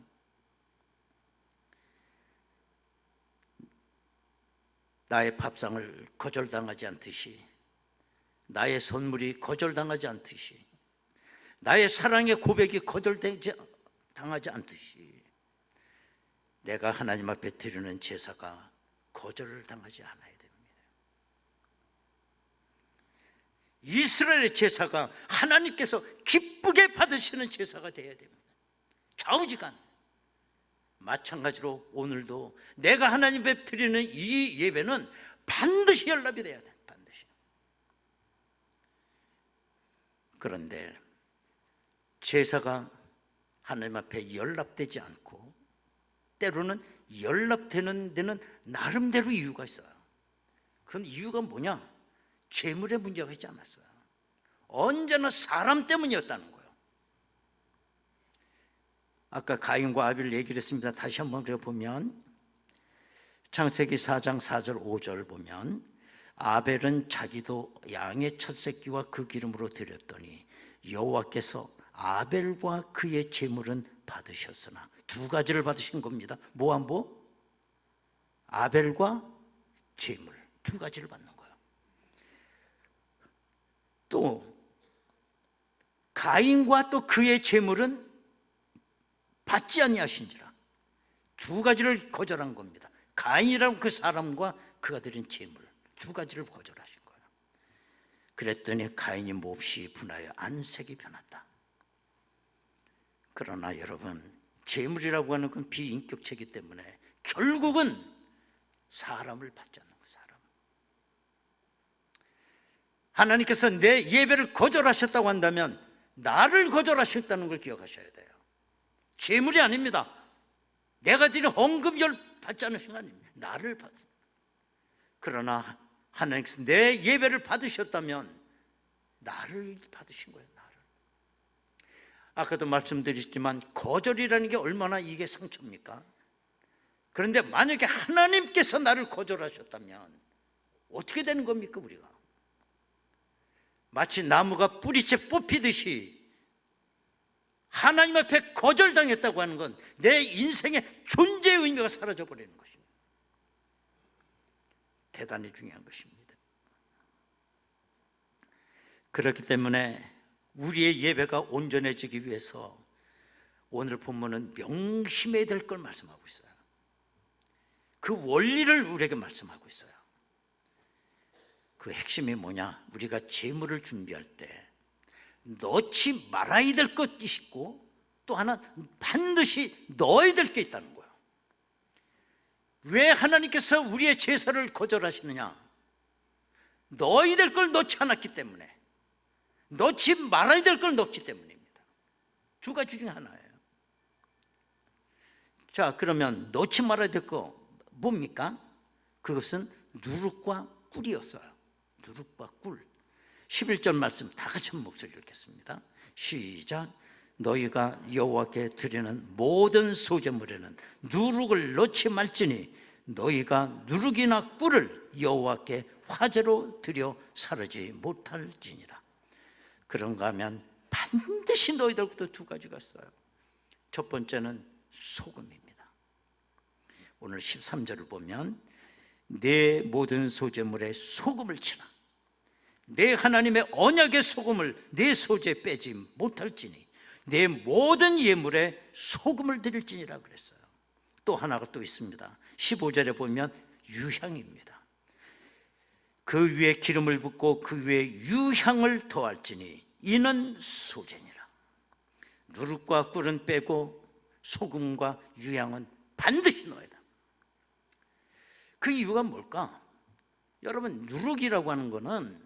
나의 밥상을 거절당하지 않듯이, 나의 선물이 거절당하지 않듯이, 나의 사랑의 고백이 거절당하지 않듯이 내가 하나님 앞에 드리는 제사가 거절을 당하지 않아야 됩니다. 이스라엘의 제사가 하나님께서 기쁘게 받으시는 제사가 되어야 됩니다. 좌우지간. 마찬가지로 오늘도 내가 하나님 앞에 드리는 이 예배는 반드시 연락이 돼야 돼. 반드시. 그런데 제사가 하나님 앞에 연락되지 않고 때로는 연락되는 데는 나름대로 이유가 있어요. 그런 이유가 뭐냐? 재물의 문제가 있지 않았어요. 언제나 사람 때문이었다는 거예요. 아까 가인과 아벨 얘기를 했습니다. 다시 한번 보면 창세기 4장 4절 5절 보면 아벨은 자기도 양의 첫 새끼와 그 기름으로 드렸더니 여호와께서 아벨과 그의 제물은 받으셨으나, 두 가지를 받으신 겁니다. 뭐 한 뭐? 아벨과 제물, 두 가지를 받는 거예요. 또 가인과 또 그의 제물은 받지 아니하신지라, 두 가지를 거절한 겁니다. 가인이라는 그 사람과 그가 드린 제물, 두 가지를 거절하신 거예요. 그랬더니 가인이 몹시 분하여 안색이 변했다. 그러나 여러분, 제물이라고 하는 건 비인격체이기 때문에 결국은 사람을 받지 않는 거예요. 사람. 하나님께서 내 예배를 거절하셨다고 한다면 나를 거절하셨다는 걸 기억하셔야 돼요. 제물이 아닙니다. 내가 드린 헌금을 받지 않으신 거 아닙니다. 나를 받으신. 그러나 하나님께서 내 예배를 받으셨다면 나를 받으신 거예요. 나를. 아까도 말씀드렸지만 거절이라는 게 얼마나 이게 상처입니까? 그런데 만약에 하나님께서 나를 거절하셨다면 어떻게 되는 겁니까? 우리가 마치 나무가 뿌리채 뽑히듯이 하나님 앞에 거절당했다고 하는 건 내 인생의 존재의 의미가 사라져버리는 것입니다. 대단히 중요한 것입니다. 그렇기 때문에 우리의 예배가 온전해지기 위해서 오늘 본문은 명심해야 될 걸 말씀하고 있어요. 그 원리를 우리에게 말씀하고 있어요. 그 핵심이 뭐냐? 우리가 재물을 준비할 때 넣지 말아야 될 것이 있고 또 하나 반드시 넣어야 될 게 있다는 거예요. 왜 하나님께서 우리의 제사를 거절하시느냐? 넣어야 될 걸 넣지 않았기 때문에, 넣지 말아야 될 걸 넣기 때문입니다. 두 가지 중에 하나예요. 자, 그러면 넣지 말아야 될 거 뭡니까? 그것은 누룩과 꿀이었어요. 누룩과 꿀. 11절 말씀 다 같이 한 목소리 읽겠습니다. 시작. 너희가 여호와께 드리는 모든 소제물에는 누룩을 넣지 말지니 너희가 누룩이나 꿀을 여호와께 화제로 드려 사르지 못할지니라. 그런가 하면 반드시 너희들부터 두 가지가 있어요. 첫 번째는 소금입니다. 오늘 13절을 보면 내 모든 소제물에 소금을 치라. 내 하나님의 언약의 소금을 내 소재에 빼지 못할지니 내 모든 예물에 소금을 드릴지니라 그랬어요. 또 하나가 또 있습니다. 15절에 보면 유향입니다. 그 위에 기름을 붓고 그 위에 유향을 더할지니 이는 소제니라. 누룩과 꿀은 빼고 소금과 유향은 반드시 넣어야 돼. 그 이유가 뭘까? 여러분, 누룩이라고 하는 거는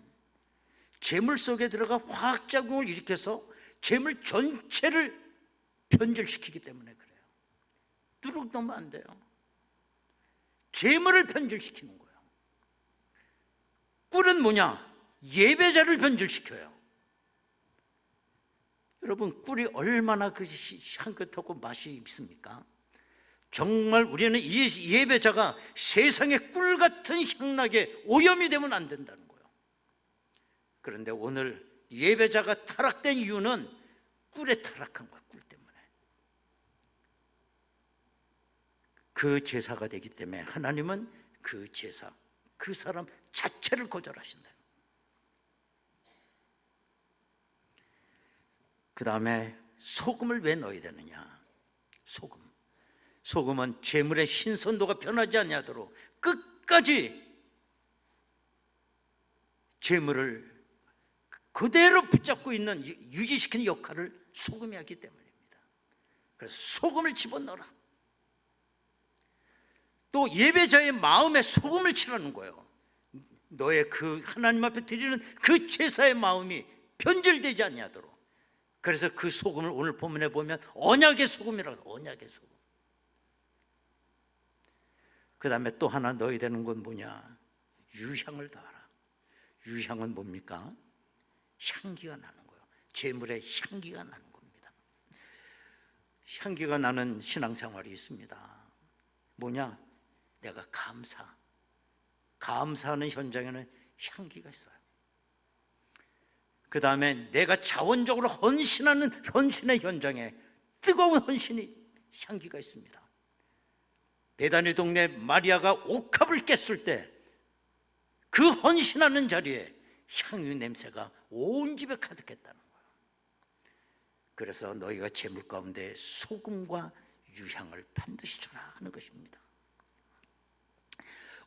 재물 속에 들어가 화학작용을 일으켜서 재물 전체를 변질시키기 때문에 그래요. 누룩 넣으면 안 돼요. 재물을 변질시키는 거예요. 꿀은 뭐냐? 예배자를 변질시켜요. 여러분, 꿀이 얼마나 그 향긋하고 맛이 있습니까? 정말 우리는 이 예배자가 세상에 꿀 같은 향락에 오염이 되면 안 된다는 거예요. 그런데 오늘 예배자가 타락된 이유는 꿀에 타락한 거예요. 꿀 때문에. 그 제사가 되기 때문에 하나님은 그 제사, 그 사람 자체를 거절하신다. 그 다음에 소금을 왜 넣어야 되느냐? 소금은 재물의 신선도가 변하지 아니하도록 끝까지 재물을 그대로 붙잡고 있는, 유지시키는 역할을 소금이 하기 때문입니다. 그래서 소금을 집어넣어라. 또 예배자의 마음에 소금을 치라는 거예요. 너의 그 하나님 앞에 드리는 그 제사의 마음이 변질되지 아니하도록. 그래서 그 소금을 오늘 본문에 보면 언약의 소금이라고 해요. 언약의 소금. 그 다음에 또 하나 넣어야 되는 건 뭐냐? 유향을 더하라. 유향은 뭡니까? 향기가 나는 거예요. 제물의 향기가 나는 겁니다. 향기가 나는 신앙생활이 있습니다. 뭐냐? 내가 감사하는 현장에는 향기가 있어요. 그 다음에 내가 자원적으로 헌신하는 헌신의 현장에 뜨거운 헌신이 향기가 있습니다. 베다니 동네 마리아가 옥합을 깼을 때 그 헌신하는 자리에 향유 냄새가 온 집에 가득했다는 거예요. 그래서 너희가 재물 가운데 소금과 유향을 반드시 줘라 하는 것입니다.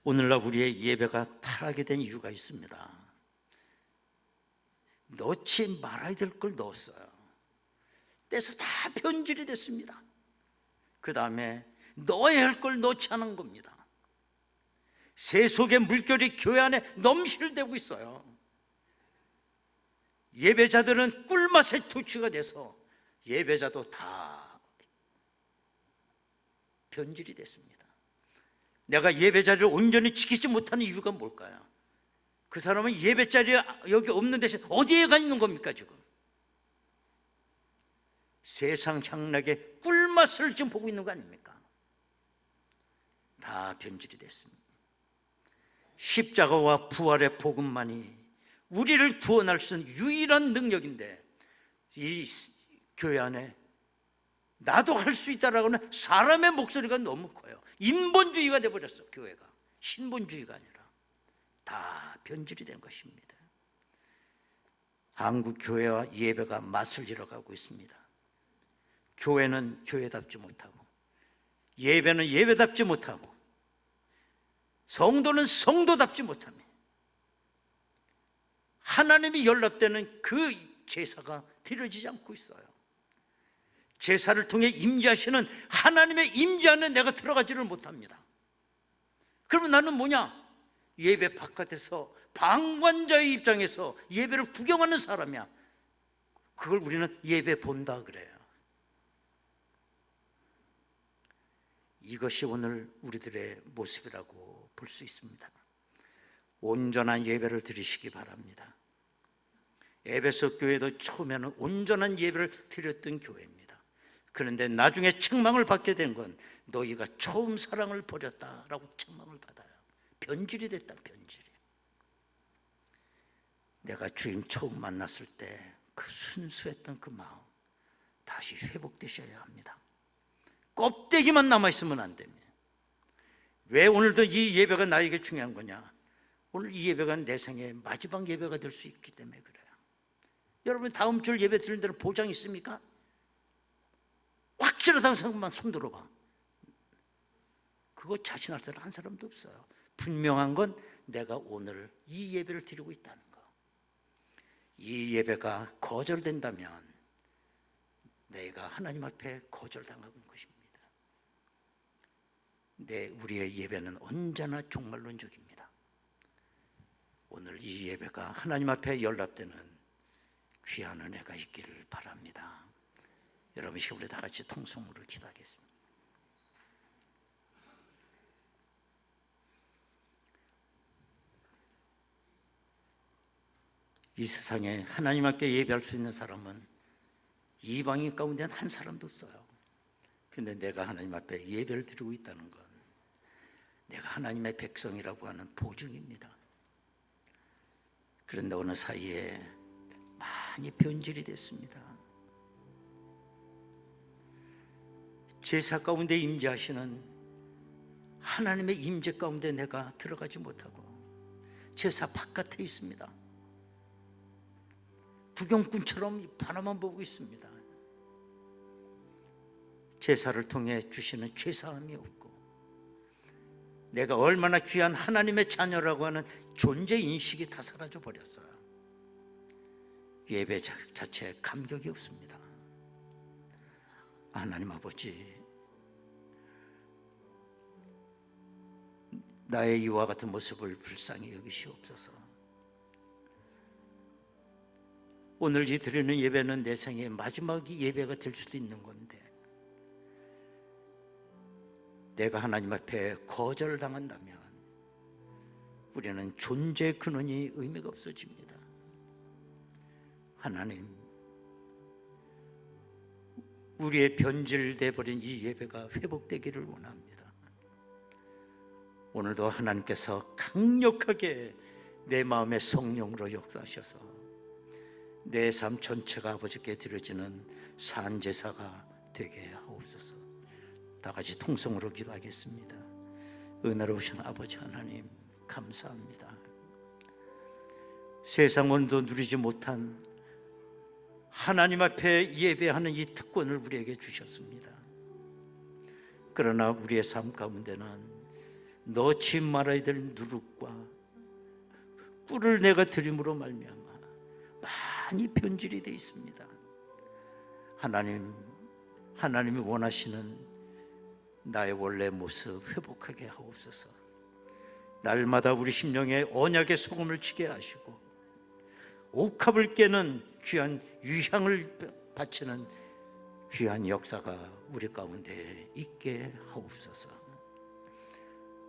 오늘날 우리의 예배가 타락이 된 이유가 있습니다. 넣지 말아야 될 걸 넣었어요. 떼서 다 변질이 됐습니다. 그 다음에 넣어야 할 걸 넣지 않은 겁니다. 세속의 물결이 교회 안에 넘실대고 있어요. 예배자들은 꿀맛의 도취가 돼서 예배자도 다 변질이 됐습니다. 내가 예배자리를 온전히 지키지 못하는 이유가 뭘까요? 그 사람은 예배자리에 여기 없는 대신 어디에 가 있는 겁니까 지금? 세상 향락의 꿀맛을 지금 보고 있는 거 아닙니까? 다 변질이 됐습니다. 십자가와 부활의 복음만이 우리를 구원할 수 있는 유일한 능력인데 이 교회 안에 나도 할 수 있다라고 하는 사람의 목소리가 너무 커요. 인본주의가 돼버렸어. 교회가 신본주의가 아니라 다 변질이 된 것입니다. 한국 교회와 예배가 맛을 잃어가고 있습니다. 교회는 교회답지 못하고 예배는 예배답지 못하고 성도는 성도답지 못하며 하나님이 연락되는 그 제사가 드려지지 않고 있어요. 제사를 통해 임재하시는 하나님의 임재 안에 내가 들어가지를 못합니다. 그러면 나는 뭐냐? 예배 바깥에서 방관자의 입장에서 예배를 구경하는 사람이야. 그걸 우리는 예배 본다 그래요. 이것이 오늘 우리들의 모습이라고 볼 수 있습니다. 온전한 예배를 드리시기 바랍니다. 에베소 교회도 처음에는 온전한 예배를 드렸던 교회입니다. 그런데 나중에 책망을 받게 된 건 너희가 처음 사랑을 버렸다라고 책망을 받아요. 변질이 됐다, 변질이. 내가 주님 처음 만났을 때 그 순수했던 그 마음 다시 회복되셔야 합니다. 껍데기만 남아있으면 안 됩니다. 왜 오늘도 이 예배가 나에게 중요한 거냐? 오늘 이 예배가 내 생의 마지막 예배가 될 수 있기 때문에 그래요. 여러분 다음 주 예배 드리는 데는 보장 있습니까? 확실하다는 생각만 손 들어봐. 그거 자신할 사람 한 사람도 없어요. 분명한 건 내가 오늘 이 예배를 드리고 있다는 거. 이 예배가 거절된다면 내가 하나님 앞에 거절당한 것입니다. 우리의 예배는 언제나 종말론적입니다. 오늘 이 예배가 하나님 앞에 연락되는 귀한 은혜가 있기를 바랍니다. 여러분, 우리 다 같이 통성으로 기도하겠습니다. 이 세상에 하나님 앞에 예배할 수 있는 사람은 이방인 가운데는 한 사람도 없어요. 그런데 내가 하나님 앞에 예배를 드리고 있다는 건 내가 하나님의 백성이라고 하는 보증입니다. 그런데 어느 사이에 많이 변질이 됐습니다. 제사 가운데 임재하시는 하나님의 임재 가운데 내가 들어가지 못하고 제사 바깥에 있습니다. 구경꾼처럼 바라만 보고 있습니다. 제사를 통해 주시는 죄사함이 없고 내가 얼마나 귀한 하나님의 자녀라고 하는 존재 인식이 다 사라져 버렸어요. 예배 자체에 감격이 없습니다. 하나님 아버지, 나의 이와 같은 모습을 불쌍히 여기시옵소서. 오늘 이 드리는 예배는 내 생의 마지막 예배가 될 수도 있는 건데 내가 하나님 앞에 거절당한다면 우리는 존재 근원이 의미가 없어집니다. 하나님, 우리의 변질돼 버린 이 예배가 회복되기를 원합니다. 오늘도 하나님께서 강력하게 내 마음의 성령으로 역사하셔서 내 삶 전체가 아버지께 드려지는 산제사가 되게 하옵소서. 다 같이 통성으로 기도하겠습니다. 은혜로우신 아버지 하나님, 감사합니다. 세상 원도 누리지 못한 하나님 앞에 예배하는 이 특권을 우리에게 주셨습니다. 그러나 우리의 삶 가운데는 넣지 말아야 될 누룩과 꿀을 내가 드림으로 말미암아 많이 변질이 되어 있습니다. 하나님이 원하시는 나의 원래 모습 회복하게 하옵소서. 날마다 우리 심령에 언약의 소금을 치게 하시고 옥합을 깨는 귀한 유향을 바치는 귀한 역사가 우리 가운데 있게 하옵소서.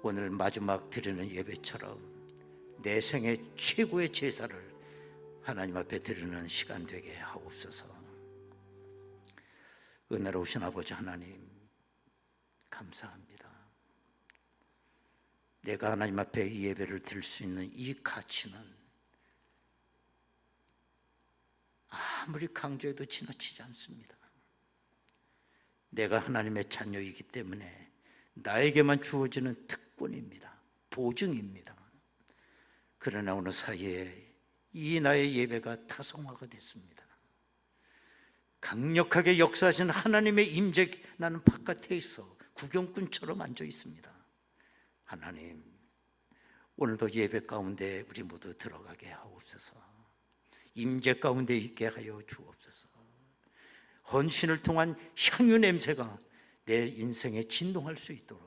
오늘 마지막 드리는 예배처럼 내 생의 최고의 제사를 하나님 앞에 드리는 시간 되게 하옵소서. 은혜로우신 아버지 하나님, 감사합니다. 내가 하나님 앞에 이 예배를 드릴 수 있는 이 가치는 아무리 강조해도 지나치지 않습니다. 내가 하나님의 자녀이기 때문에 나에게만 주어지는 특권입니다. 보증입니다. 그러나 어느 사이에 이 나의 예배가 타성화가 됐습니다. 강력하게 역사하신 하나님의 임재, 나는 바깥에 있어 구경꾼처럼 앉아 있습니다. 하나님, 오늘도 예배 가운데 우리 모두 들어가게 하옵소서. 임재 가운데 있게 하여 주옵소서. 헌신을 통한 향유 냄새가 내 인생에 진동할 수 있도록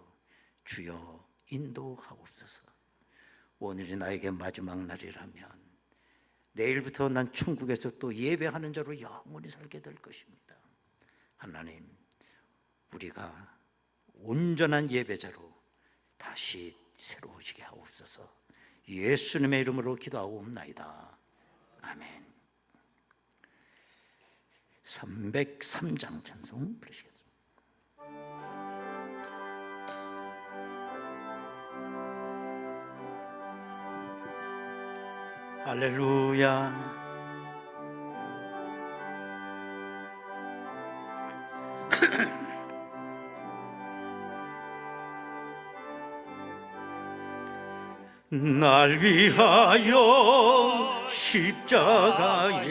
주여 인도하옵소서. 오늘이 나에게 마지막 날이라면 내일부터 난 천국에서 또 예배하는 자로 영원히 살게 될 것입니다. 하나님, 우리가 온전한 예배자로 다시 새로워지게 하옵소서. 예수님의 이름으로 기도하옵나이다. 아멘. 303장 찬송 부르시겠습니다. 할렐루야. 날 위하여 십자가에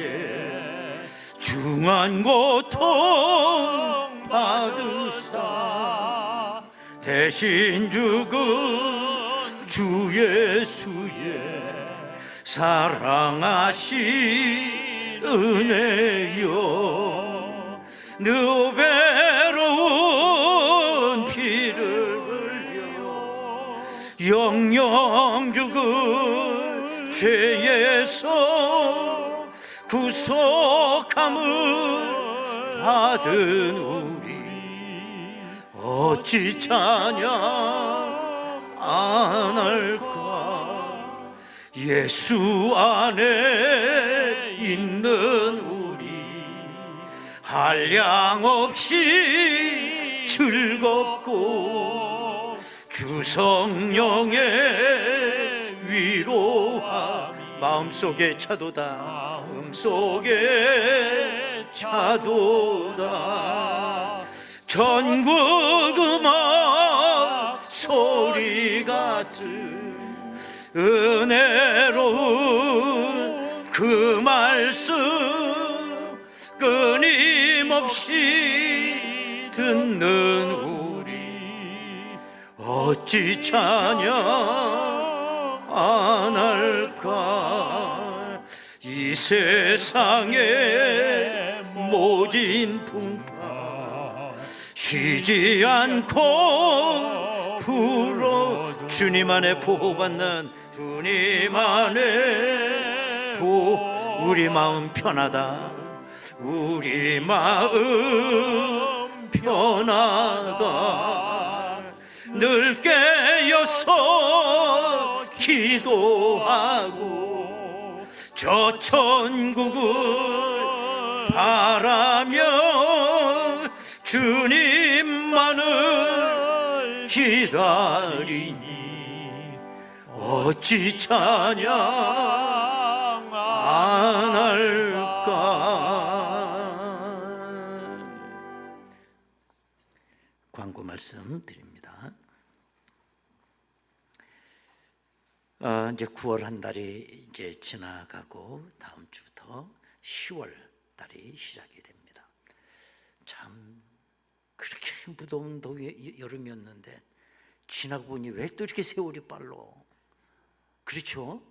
중한 고통 받으사 대신 죽은 주 예수의 사랑하신 은혜요, 너 배로운 피를 흘려 영영 죽은 죄에서 구속함을 받은 우리 어찌 찬양 안 할까. 예수 안에 있는 우리 한량없이 즐겁고 주 성령의 위로와 마음속에 차도다, 음속에 차도다. 전국 음악 소리 같은 은혜로운 그 말씀 끊임없이 듣는 우리 어찌 찬양 안 할까. 이 세상의 모진 풍파 쉬지 않고 불어 주님 안에 보호받는 주님 안에 우리 마음 편하다, 우리 마음 편하다. 늘 깨어서 기도하고 저 천국을 바라며 주님만을 기다리니 어찌 찬양 안 할까. 광고 말씀 드립니다. 이제 9월 한 달이 이제 지나가고 다음 주부터 10월 달이 시작이 됩니다. 참 그렇게 무더운 더위 여름이었는데 지나고 보니 왜 또 이렇게 세월이 빨라? 그렇죠?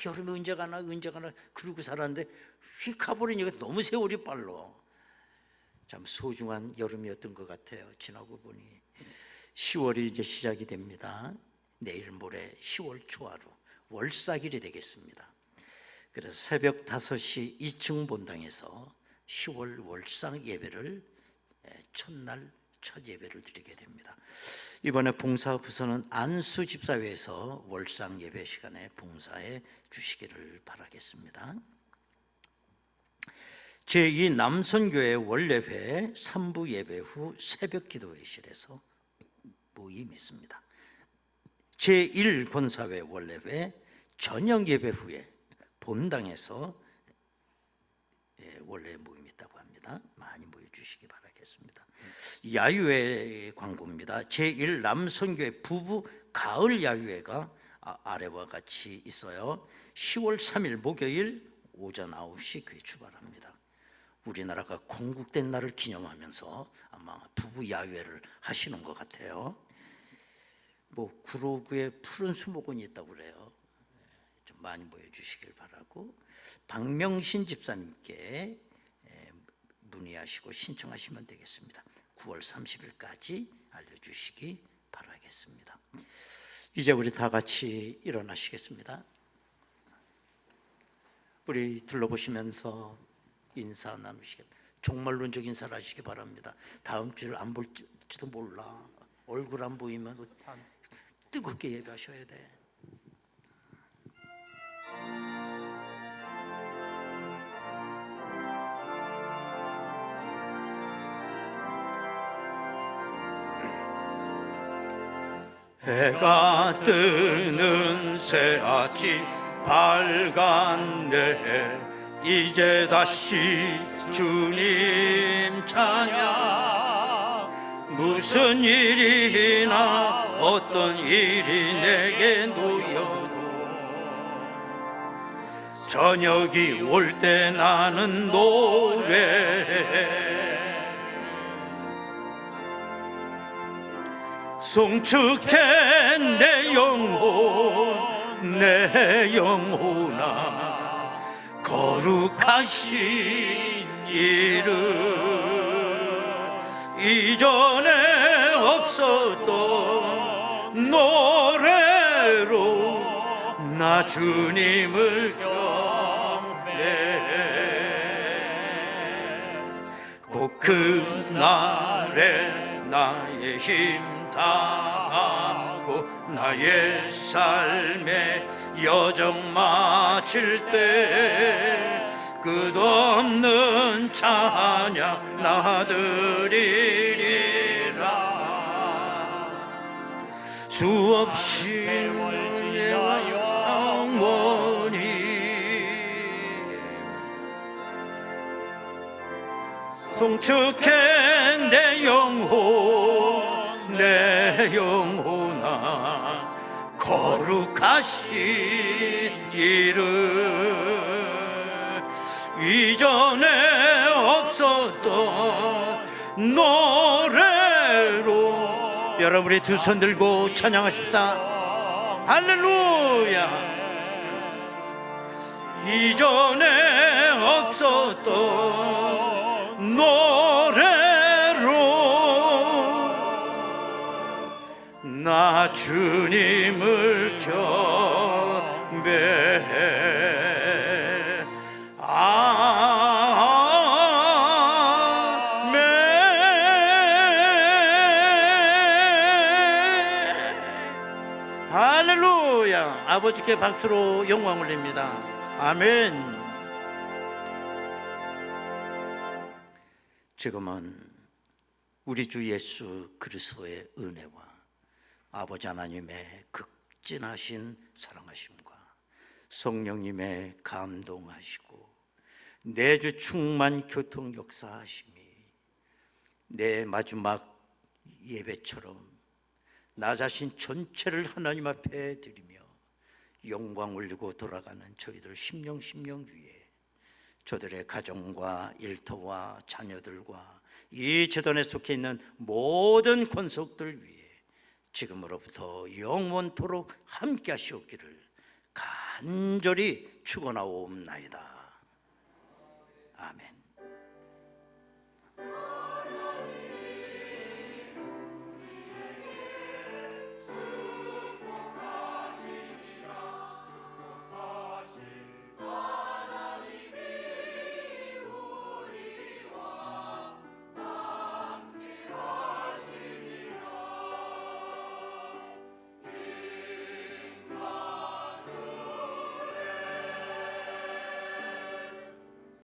여름에 언제 가나 그러고 살았는데 휙 가버리니까 너무 세월이 빨라. 참 소중한 여름이었던 것 같아요. 지나고 보니 10월이 이제 시작이 됩니다. 내일 모레 10월 초하루 월삭일이 되겠습니다. 그래서 새벽 5시 2층 본당에서 10월 월상 예배를 첫날 첫 예배를 드리게 됩니다. 이번에 봉사부서는 안수 집사회에서 월상 예배 시간에 봉사해 주시기를 바라겠습니다. 제2 남선교회 원례회 3부 예배 후 새벽 기도회실에서 모임이 있습니다. 제1 권사회 원례회 저녁 예배 후에 본당에서 원래 모임이 있다고 합니다. 많이 모여주시기 바라겠습니다. 야유회 광고입니다. 제1 남선교회 부부 가을 야유회가 아래와 같이 있어요. 10월 3일 목요일 오전 9시 교회 출발합니다. 우리나라가 건국된 날을 기념하면서 아마 부부 야유회를 하시는 것 같아요. 뭐 구로구에 푸른 수목원이 있다고 그래요. 좀 많이 모여주시길 바라고, 박명신 집사님께 문의하시고 신청하시면 되겠습니다. 9월 30일까지 알려주시기 바라겠습니다. 이제 우리 다 같이 일어나시겠습니다. 우리 둘러보시면서 인사 나누시기, 종말론적 인사를 하시기 바랍니다. 다음 주를 안 볼지도 몰라. 얼굴 안 보이면 뜨겁게 예배하셔야 돼. 해가 뜨는 새 아침 밝았네. 이제 다시 주님 찬양. 무슨 일이나 어떤 일이 내게 놓여도 저녁이 올 때 나는 노래해. 송축해 내 영혼 내 영혼아, 거룩하신 이름. 이전에 없었던 노래로 나 주님을 경배해. 꼭 그날에 나의 힘 다하고 나의 삶의 여정 마칠 때 끝없는 찬양 나 드리리라. 수없이 영원히 송축해 내 영혼 내 영혼아, 거룩하신 이름. 이전에 없었던 노래로 여러분 우리 두 손 들고 찬양하십시다. 할렐루야. 이전에 없었던 노래로 나 주님을 경배해. 아멘. 할렐루야. 아버지께 박수로 영광 올립니다. 아멘. 지금은 우리 주 예수 그리스도의 은혜와 아버지 하나님의 극진하신 사랑하심과 성령님의 감동하시고 내주 충만 교통 역사하심이 내 마지막 예배처럼 나 자신 전체를 하나님 앞에 드리며 영광 올리고 돌아가는 저희들 심령 위에, 저들의 가정과 일터와 자녀들과 이 재단에 속해 있는 모든 권속들 위에 지금으로부터 영원토록 함께 하시옵기를 간절히 축원하옵나이다. 아멘.